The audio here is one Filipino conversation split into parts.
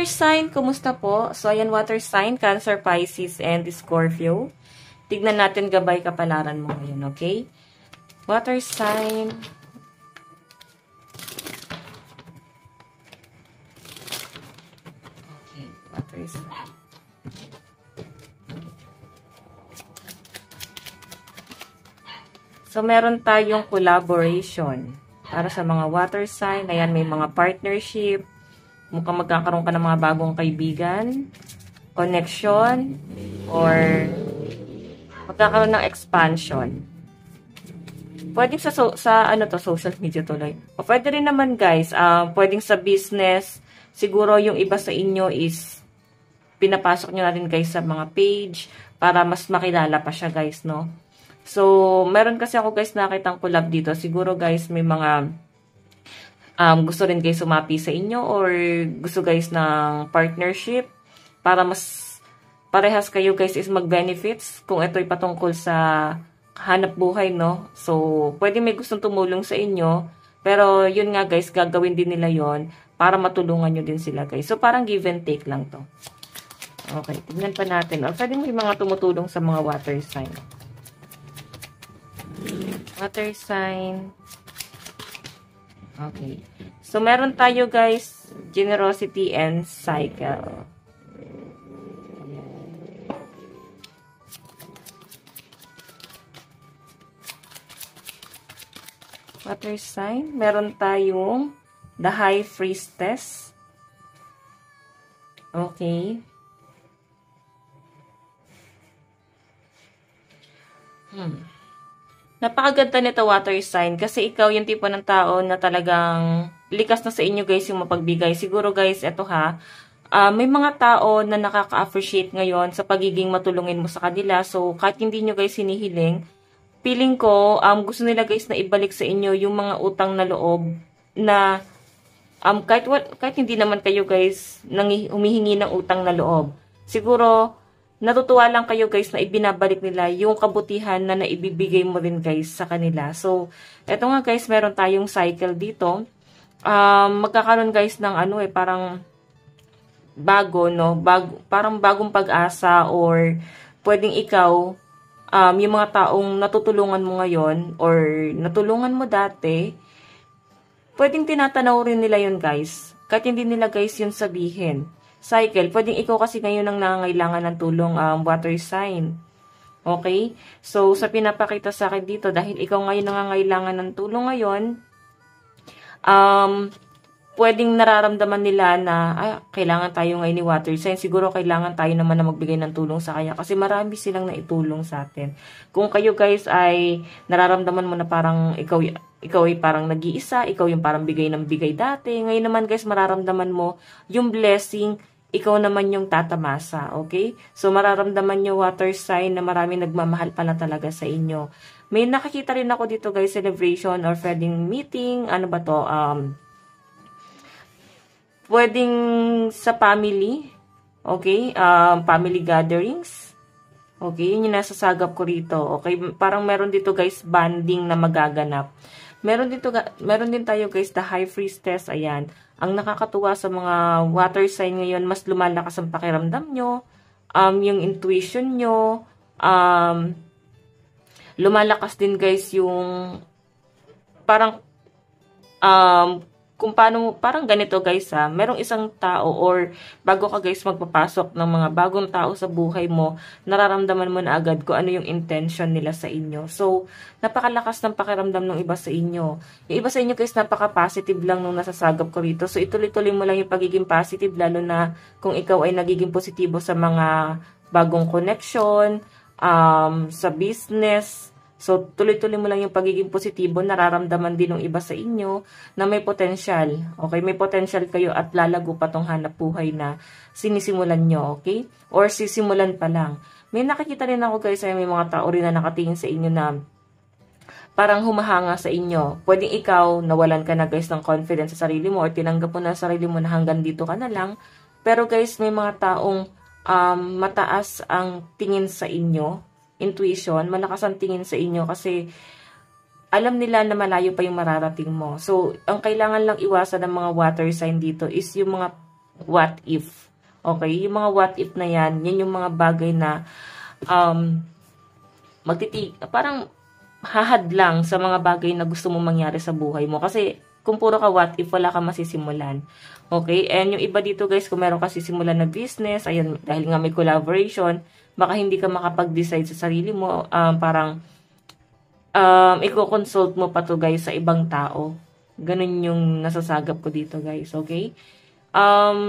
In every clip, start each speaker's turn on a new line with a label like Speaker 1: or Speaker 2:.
Speaker 1: water sign, kumusta po? So, ayan, water sign, Cancer, Pisces, and Scorpio. Tignan natin gabay kapalaran mo ngayon, okay? Water sign. Okay, water sign. So, meron tayong collaboration para sa mga water sign. Ayan, may mga partnership. Mukhang magkakaroon ka ng mga bagong kaibigan, connection, or magkakaroon ng expansion. Pwedeng sa social media tuloy. O pwede rin naman guys, pwedeng sa business. Siguro yung iba sa inyo is pinapasok nyo na rin guys sa mga page para mas makilala pa siya guys, no? So, meron kasi ako guys nakitang collab dito. Siguro guys may mga gusto rin guys sumapi sa inyo or gusto guys ng partnership para mas parehas kayo guys is mag-benefits kung ito'y patungkol sa hanap buhay, no? So, pwede may gustong tumulong sa inyo, pero yun nga guys, gagawin din nila yon para matulungan nyo din sila guys. So, parang give and take lang to. Okay, tignan pa natin. O, pwede may mga tumutulong sa mga water sign. Water sign. Okay. So, meron tayo guys, generosity and cycle. Water sign. Meron tayong the High Priestess. Okay. Napakaganda nito water sign kasi ikaw yung tipo ng tao na talagang likas na sa inyo guys yung mapagbigay. Siguro guys, eto ha, may mga tao na nakaka-appreciate ngayon sa pagiging matulungin mo sa kanila. So, kahit hindi nyo guys hinihiling, feeling ko, gusto nila guys na ibalik sa inyo yung mga utang na loob na kahit hindi naman kayo guys humihingi ng utang na loob. Siguro, natutuwa lang kayo guys na ibinabalik nila yung kabutihan na naibibigay mo rin guys sa kanila. So, eto nga guys, meron tayong cycle dito. Magkakaroon guys ng parang bago, no? Parang bagong pag-asa or pwedeng ikaw, yung mga taong natutulungan mo ngayon or natulungan mo dati, pwedeng tinatanaw rin nila yun guys. Kahit hindi nila guys yun sabihin. Cycle, pwedeng ikaw kasi ngayon ang nangangailangan ng tulong water sign. Okay? So, sa pinapakita sa akin dito, dahil ikaw ngayon nangangailangan ng tulong ngayon, pwedeng nararamdaman nila na kailangan tayo ngayon ni water sign. Siguro kailangan tayo naman na magbigay ng tulong sa kanya kasi marami silang naitulong sa atin. Kung kayo guys ay nararamdaman mo na parang ikaw ay parang nag-iisa, ikaw yung parang bigay ng bigay dati. Ngayon naman guys, mararamdaman mo yung blessing, ikaw naman yung tatamasa, okay? So, mararamdaman nyo water sign na marami nagmamahal pala talaga sa inyo. May nakakita rin ako dito guys, celebration or wedding meeting, ano ba to? Pwedeng sa family, okay? Family gatherings, okay? Yun yung nasasagap ko rito, okay? Parang meron dito guys, banding na magaganap. Meron din tayo guys, the High Priestess, ayan. Ang nakakatuwa sa mga water sign ngayon, mas lumalakas ang pakiramdam nyo, yung intuition nyo, lumalakas din guys yung parang kung paano, parang ganito guys merong isang tao or bago ka guys magpapasok ng mga bagong tao sa buhay mo, nararamdaman mo na agad kung ano yung intention nila sa inyo. So, napakalakas ng pakiramdam ng iba sa inyo. Yung iba sa inyo guys, napaka-positive lang nung nasasagap ko rito. So, ituloy-tuloy mo lang yung pagiging positive, lalo na kung ikaw ay nagiging positibo sa mga bagong connection, sa business. So, tuloy-tuloy mo lang yung pagiging positibo, nararamdaman din ng iba sa inyo na may potential. Okay, may potential kayo at lalago pa tong hanap buhay na sinisimulan nyo, okay? Or sisimulan pa lang. May nakikita rin ako guys, may mga tao rin na nakatingin sa inyo na parang humahanga sa inyo. Pwedeng ikaw, nawalan ka na guys ng confidence sa sarili mo or tinanggap mo na sa sarili mo na hanggang dito ka na lang. Pero guys, may mga taong mataas ang tingin sa inyo, intuition, malakas ang tingin sa inyo kasi alam nila na malayo pa yung mararating mo. So, ang kailangan lang iwasan ng mga water sign dito is yung mga what if. Okay? Yung mga what if na yan yung mga bagay na parang hahadlang sa mga bagay na gusto mong mangyari sa buhay mo. Kasi, kung puro ka what if, wala ka masisimulan. Okay? And yung iba dito guys, kung meron ka sisimulan na business, ayun, dahil nga may collaboration, baka hindi ka makapag-decide sa sarili mo, parang, i-consult mo pa to guys sa ibang tao. Ganun yung nasasagap ko dito guys. Okay?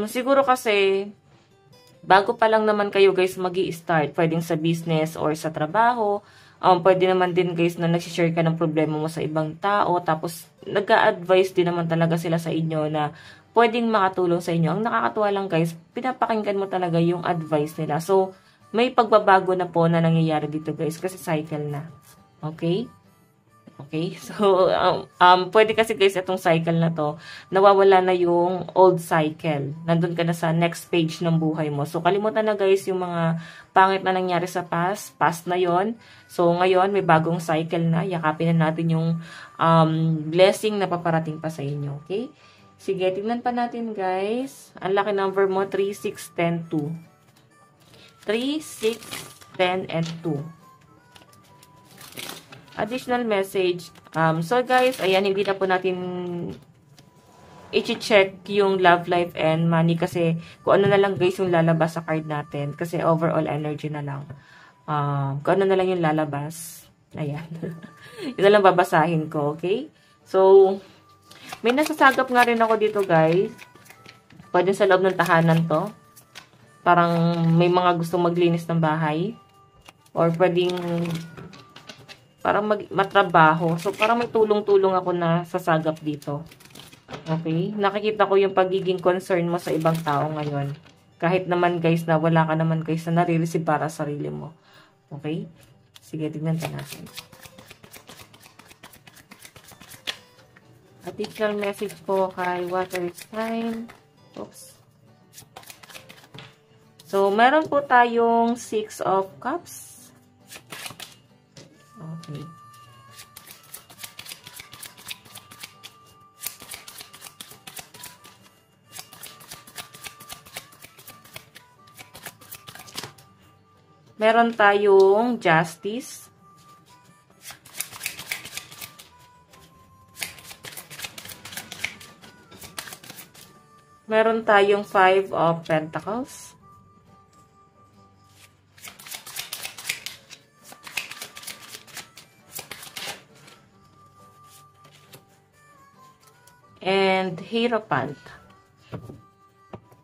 Speaker 1: Siguro kasi, bago pa lang naman kayo guys magi-start, pwedeng sa business or sa trabaho, pwede naman din guys na nagsishare ka ng problema mo sa ibang tao, tapos nag-a-advise din naman talaga sila sa inyo na pwedeng makatulong sa inyo. Ang nakakatuwa lang guys, pinapakinggan mo talaga yung advice nila. So, may pagbabago na po na nangyayari dito guys kasi cycle na. Okay? Okay? So, pwede kasi guys itong cycle na to, nawawala na yung old cycle. Nandun ka na sa next page ng buhay mo. So, kalimutan na guys yung mga pangit na nangyari sa past. Past na yon. So, ngayon, may bagong cycle na. Yakapin na natin yung blessing na paparating pa sa inyo. Okay? Sige, tignan pa natin guys. Ang laki number mo, 3, 6, 10, 2. 3, 6, 10, and 2. Additional message. So guys, ayan, hindi na po natin i-check yung love life and money kasi kung ano na lang guys yung lalabas sa card natin kasi overall energy na lang. Kung ano na lang yung lalabas. Ayan. Yun na lang babasahin ko, okay? So, may nasasagap nga rin ako dito guys. Pwede sa loob ng tahanan to. Parang may mga gustong maglinis ng bahay. Or pwedeng parang matrabaho. So, parang may tulong-tulong ako na sasagap dito. Okay? Nakikita ko yung pagiging concern mo sa ibang tao ngayon. Kahit naman guys na wala ka naman guys na nare-receive para sa sarili mo. Okay? Sige, tignan ka natin. Additional message po kay water sign. Oops. So, meron po tayong 6 of Cups. Okay. Meron tayong Justice. Meron tayong 5 of Pentacles. And Hierophant.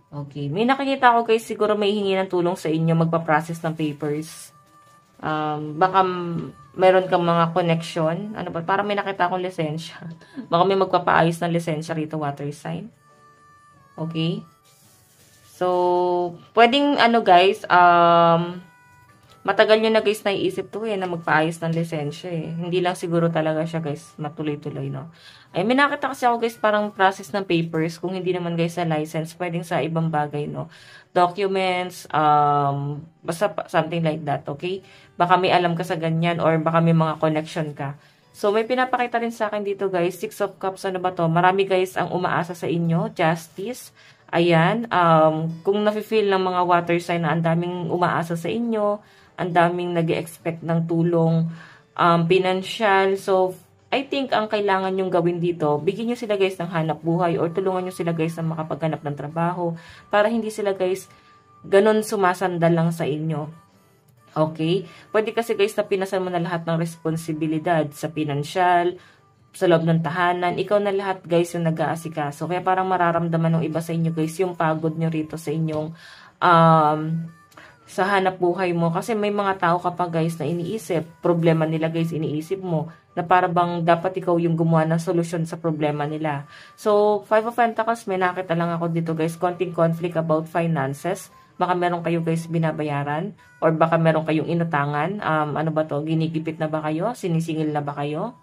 Speaker 1: Okay. May nakikita ko guys, siguro may hingi ng tulong sa inyo magpa-process ng papers. Baka meron kang mga connection. Ano ba? Parang may nakita akong lisensya. Baka may magpapaayos ng lisensya rito, water sign. Okay. So, pwedeng ano guys, matagal nyo na guys naiisip to na magpaayos ng lisensya Hindi lang siguro talaga siya guys matuloy-tuloy, no? Ay, may nakita kasi ako guys parang process ng papers. Kung hindi naman guys sa license, pwedeng sa ibang bagay, no? Documents, basta something like that, okay? Baka may alam ka sa ganyan or baka may mga connection ka. So, may pinapakita rin sa akin dito guys, 6 of Cups, ano ba to? Marami guys ang umaasa sa inyo, Justice. Ayan, kung nafe-feel ng mga water sign na ang daming umaasa sa inyo, ang daming nag-expect ng tulong, financial. So, I think ang kailangan nyong gawin dito, bigyan nyo sila guys ng hanap buhay or tulungan nyo sila guys na makapaghanap ng trabaho para hindi sila guys ganun sumasandal lang sa inyo. Okay? Pwede kasi guys na pinasan mo na lahat ng responsibilidad sa financial, sa loob ng tahanan. Ikaw na lahat guys yung nag-aasikaso. Kaya parang mararamdaman ng iba sa inyo guys yung pagod nyo rito sa inyong sa hanap buhay mo. Kasi may mga tao kapag guys na iniisip, problema nila guys iniisip mo, na para bang dapat ikaw yung gumawa ng solusyon sa problema nila. So, 5 of Pentacles, may nakita lang ako dito guys, konting conflict about finances. Baka meron kayo guys binabayaran, or baka meron kayong inutangan. Ano ba to? Ginigipit na ba kayo? Sinisingil na ba kayo?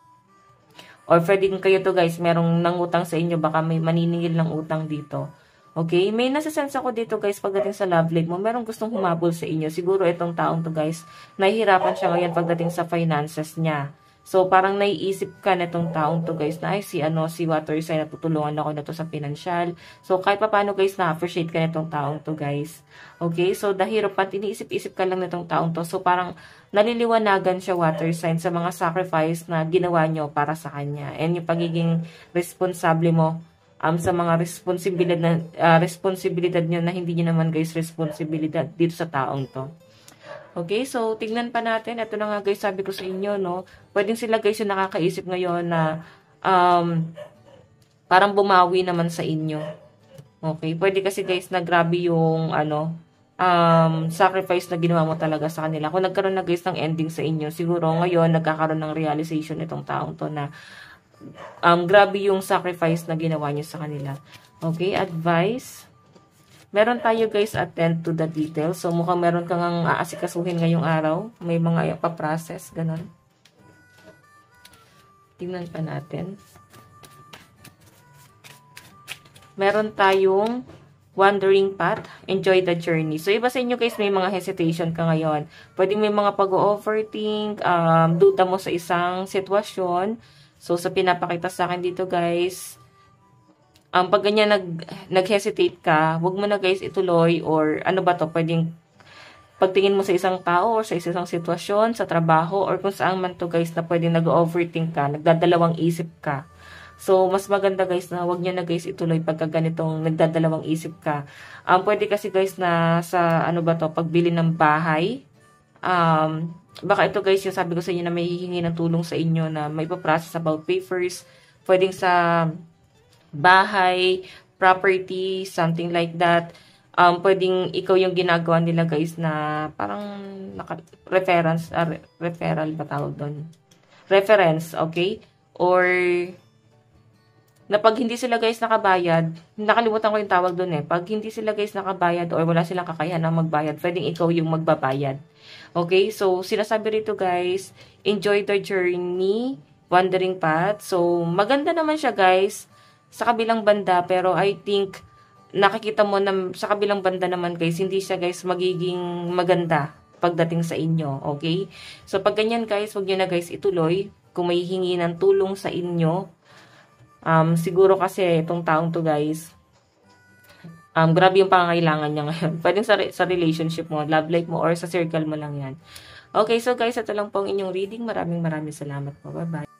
Speaker 1: Or pwedeng kayo to guys, merong nangutang sa inyo, baka may maniningil ng utang dito. Okay? May nasa-sense ako dito guys, pagdating sa love life mo, merong gustong humabol sa inyo. Siguro itong taong to guys, nahihirapan siya ngayon pagdating sa finances niya. So, parang naiisip ka na itong taong to guys na, ay, si water sign, natutulungan ako na to sa financial. So, kahit pa paano guys, na-appreciate ka na itong taong to guys. Okay, so the Hierophant, iniisip-isip ka lang na itong taong to. So, parang naliliwanagan siya water sign sa mga sacrifice na ginawa nyo para sa kanya. And yung pagiging responsable mo sa mga responsibilidad nyo na hindi nyo naman guys responsibilidad dito sa taong to. Okay, so tignan pa natin. Ito na nga guys, sabi ko sa inyo, no? Pwedeng sila guys yung nakakaisip ngayon na parang bumawi naman sa inyo. Okay, pwede kasi guys na grabe yung sacrifice na ginawa mo talaga sa kanila. Kung nagkaroon na guys ng ending sa inyo, siguro ngayon nagkakaroon ng realization itong taong to na grabe yung sacrifice na ginawa niyo sa kanila. Okay, advice. Meron tayo guys, attend to the details. So, mukhang meron kang aasikasuhin ngayong araw. May mga pa-process, ganun. Tingnan pa natin. Meron tayong wandering path, enjoy the journey. So, iba sa inyo guys, may mga hesitation ka ngayon. Pwedeng may mga pag-overthink, duda mo sa isang sitwasyon. So, sa pinapakita sa akin dito guys, pag ganyan nag-hesitate ka, wag mo na guys ituloy or ano ba to, pwedeng pagtingin mo sa isang tao or sa isang sitwasyon, sa trabaho, or kung saan man to guys na pwedeng nag-overthink ka, nagdadalawang isip ka. So, mas maganda guys na wag nyo na guys ituloy pagka ganitong nagdadalawang isip ka. Pwede kasi guys na sa ano ba to, pagbili ng bahay, baka ito guys yung sabi ko sa inyo na may hihingi ng tulong sa inyo na may pa-process about papers, pwedeng sa bahay, property, something like that. Pwedeng ikaw yung ginagawa nila guys na parang referral ba tawag doon? Reference, okay? Or na pag hindi sila guys nakabayad, nakalimutan ko yung tawag doon eh. Pag hindi sila guys nakabayad or wala silang kakayahan na magbayad, pwedeng ikaw yung magbabayad. Okay? So, sinasabi rito guys, enjoy the journey, wandering path. So, maganda naman siya guys sa kabilang banda, pero I think nakikita mo na sa kabilang banda naman guys, hindi siya guys magiging maganda pagdating sa inyo, okay? So pag ganyan guys, wag niyo na guys ituloy kung may hingi ng tulong sa inyo. Siguro kasi itong taong to guys, grabe yung pangangailangan niya ngayon. Pwedeng sa relationship mo, love life mo, or sa circle mo lang yan. Okay, so guys, ito lang po ang inyong reading. Maraming salamat po. Bye-bye.